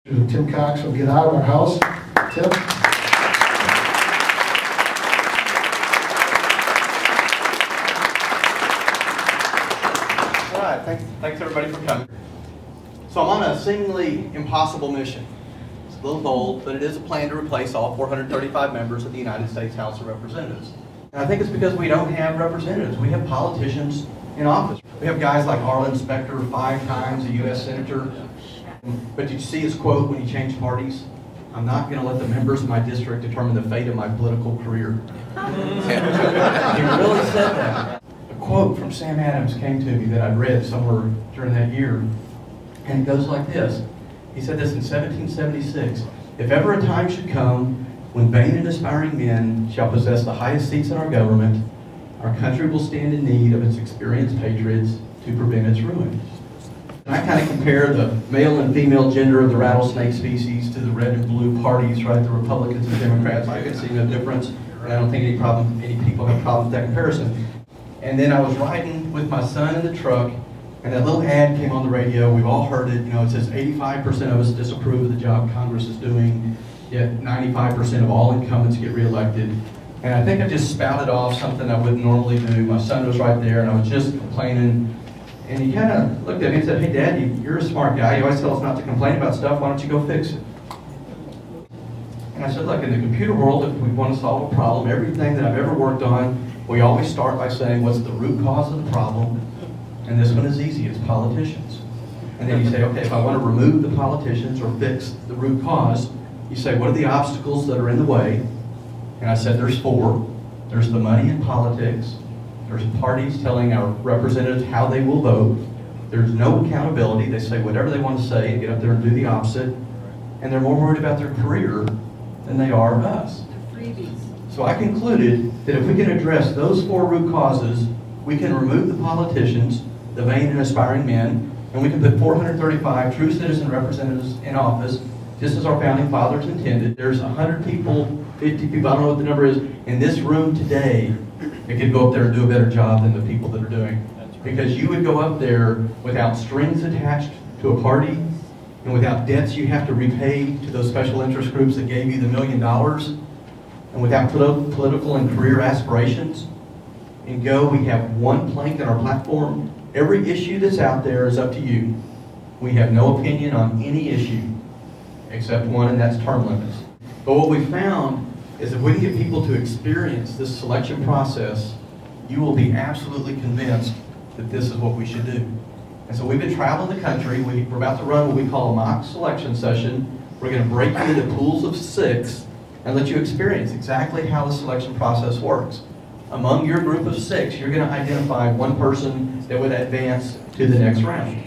Tim Cox will get out of our house. Tim? All right, thanks everybody for coming. So I'm on a seemingly impossible mission. It's a little bold, but it is a plan to replace all 435 members of the United States House of Representatives. And I think it's because we don't have representatives. We have politicians in office. We have guys like Arlen Specter, 5 times a U.S. Senator. But did you see his quote when he changed parties? I'm not going to let the members of my district determine the fate of my political career. He really said that. A quote from Sam Adams came to me that I'd read somewhere during that year, and it goes like this. He said this in 1776. If ever a time should come when vain and aspiring men shall possess the highest seats in our government, our country will stand in need of its experienced patriots to prevent its ruin. And I kind of compare the male and female gender of the rattlesnake species to the red and blue parties, right? The Republicans and Democrats. I can see no difference, and I don't think any people have a problem with that comparison. And then I was riding with my son in the truck, and that little ad came on the radio. We've all heard it. You know, it says 85% of us disapprove of the job Congress is doing, yet 95% of all incumbents get reelected. And I think I just spouted off something I wouldn't normally do. My son was right there, and I was just complaining. And he kind of looked at me and said, "Hey, Dad, you're a smart guy. You always tell us not to complain about stuff. Why don't you go fix it?" And I said, look, in the computer world, if we want to solve a problem, everything that I've ever worked on, we always start by saying, what's the root cause of the problem? And this one is easy. It's politicians. And then you say, okay, if I want to remove the politicians or fix the root cause, you say, what are the obstacles that are in the way? And I said, there's 4. There's the money in politics. There's parties telling our representatives how they will vote. There's no accountability. They say whatever they want to say and get up there and do the opposite. And they're more worried about their career than they are us. So I concluded that if we can address those 4 root causes, we can remove the politicians, the vain and aspiring men, and we can put 435 true citizen representatives in office, just as our founding fathers intended. There's 100 people, 50 people, I don't know what the number is, in this room today that could go up there and do a better job than the people that are doing. Because you would go up there without strings attached to a party and without debts you have to repay to those special interest groups that gave you the $1 million, and without political and career aspirations. And go, we have one plank in our platform. Every issue that's out there is up to you. We have no opinion on any issue except one, and that's term limits. But what we found is if we can get people to experience this selection process, you will be absolutely convinced that this is what we should do. And so we've been traveling the country. We're about to run what we call a mock selection session. We're going to break you into pools of 6 and let you experience exactly how the selection process works. Among your group of 6, you're going to identify one person that would advance to the next round.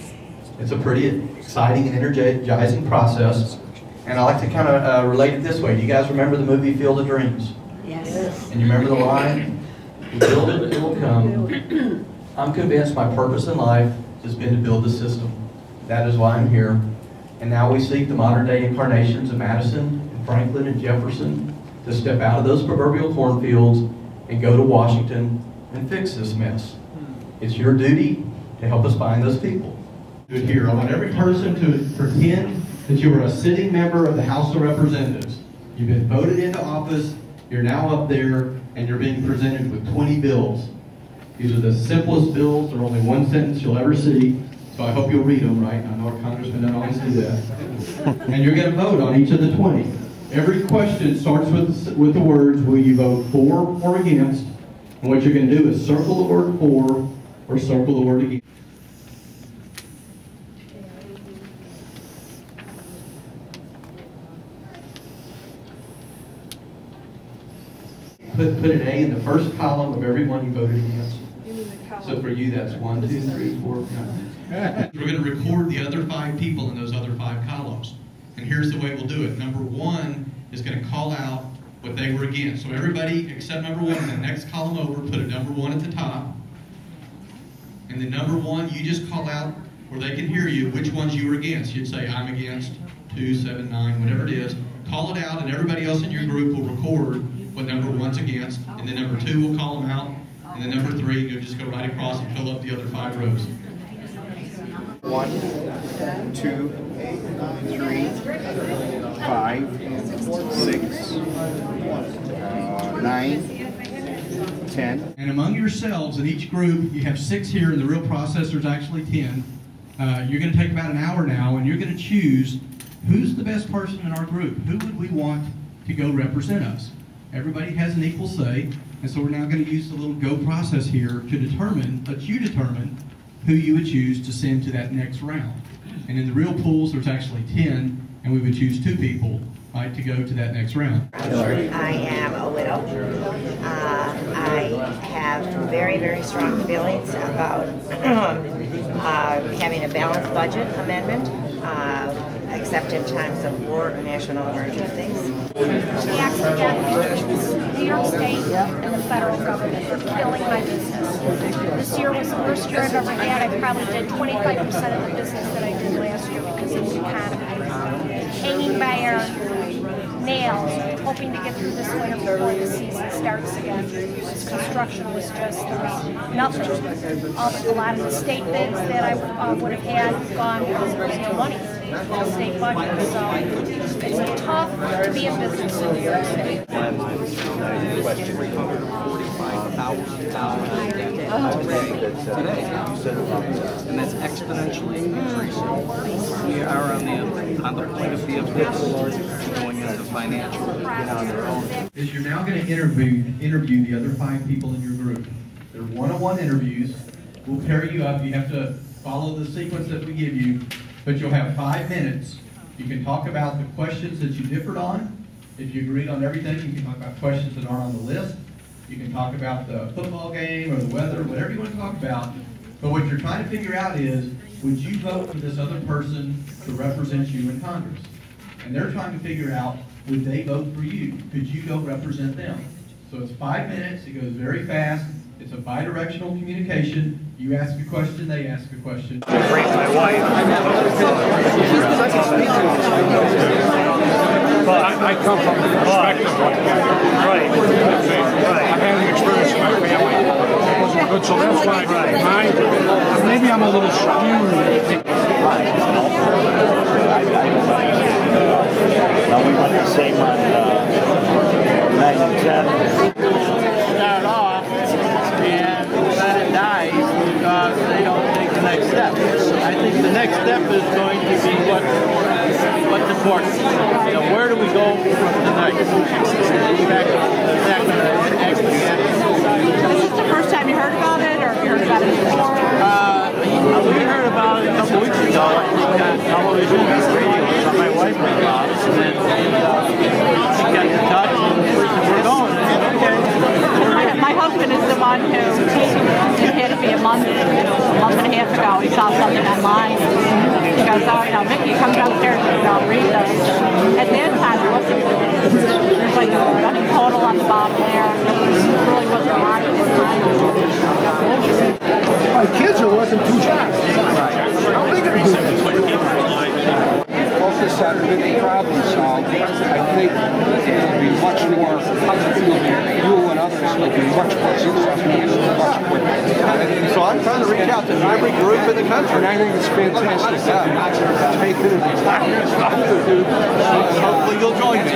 It's a pretty exciting and energizing process. And I like to kind of relate it this way. Do you guys remember the movie Field of Dreams? Yes. And you remember the line? You build it, it will come. I'm convinced my purpose in life has been to build the system. That is why I'm here. And now we seek the modern day incarnations of Madison and Franklin and Jefferson to step out of those proverbial cornfields and go to Washington and fix this mess. It's your duty to help us find those people. Here, I want every person to pretend that you are a sitting member of the House of Representatives. You've been voted into office, you're now up there, and you're being presented with 20 bills. These are the simplest bills. They're only one sentence you'll ever see, so I hope you'll read them, right? I know our congressman doesn't always do that. And you're going to vote on each of the 20. Every question starts with the words, will you vote for or against? And what you're going to do is circle the word for or circle the word against. Put an A in the first column of every one you voted against. So for you, that's 1, 2, 3, 4, 5. We're going to record the other 5 people in those other 5 columns. And here's the way we'll do it. Number 1 is going to call out what they were against. So everybody except number 1 in the next column over, put a number 1 at the top. And then number 1, you just call out where they can hear you which ones you were against. You'd say, I'm against 2, 7, 9, whatever it is. Call it out, and everybody else in your group will record what number 1's against. And then number 2 will call them out. And then number 3, you'll just go right across and fill up the other 5 rows. 1, 2, 3, 5, 6, 9, 10. And among yourselves, in each group, you have 6 here, and the real process there's actually 10. You're going to take about an hour now, and you're going to choose who's the best person in our group. Who would we want to go represent us? Everybody has an equal say, and so we're now going to use the little go process here to let you determine who you would choose to send to that next round. And in the real pools, there's actually 10, and we would choose 2 people to go to that next round. I am a widow. I have very, very strong feelings about having a balanced budget amendment, except in times of war or national emergencies. The accident, New York State and the federal government for killing my business. This year was the worst year I've ever had. I probably did 25% of the business that I did last year because of the economy. Hanging by our nails, hoping to get through this winter before the season starts again. This construction was just nothing. A lot of the state bids that I would have had gone because there was no money in the state budget. So it's tough to be in business in New York City. Today, and that's exponentially increasing. We are on the point of the abyss, going into financial. Is you're now going to interview the other 5 people in your group. They're one-on-one interviews. We'll pair you up. You have to follow the sequence that we give you, but you'll have 5 minutes. You can talk about the questions that you differed on. If you agreed on everything, you can talk about questions that aren't on the list. You can talk about the football game or the weather, whatever you want to talk about. But what you're trying to figure out is, would you vote for this other person to represent you in Congress? And they're trying to figure out, would they vote for you? Could you go represent them? So it's 5 minutes. It goes very fast. It's a bi-directional communication. You ask a question, they ask a question. Great, my wife. But I come from the perspective of right. I've had an experience in my family. It wasn't good, so that's why maybe I'm a little skewed. We went the same on 9-10. Start off and let it die because they don't take the next step. I think the next step is going to be what's important. You know, where do we go from tonight? Is this the first time you heard about it, or have you heard about it before? We heard about it a couple weeks ago on television and radio. So my wife heard about it, and she got in touch, and we're going. Okay. My husband is the one who it had to be a month and a half ago. He saw something online. He goes, oh, you know, Mickey, come downstairs and read this. At that time, it wasn't. There's like a running total on the bottom there. There really wasn't a lot of time. My kids are working 2 jobs. How big are they? Focus on getting problem solved. I think it'll be much more, you and others will be much more successful, much quicker. So I'm trying to reach out to every group in the country. And I think it's fantastic. Take it. Hopefully you'll join me.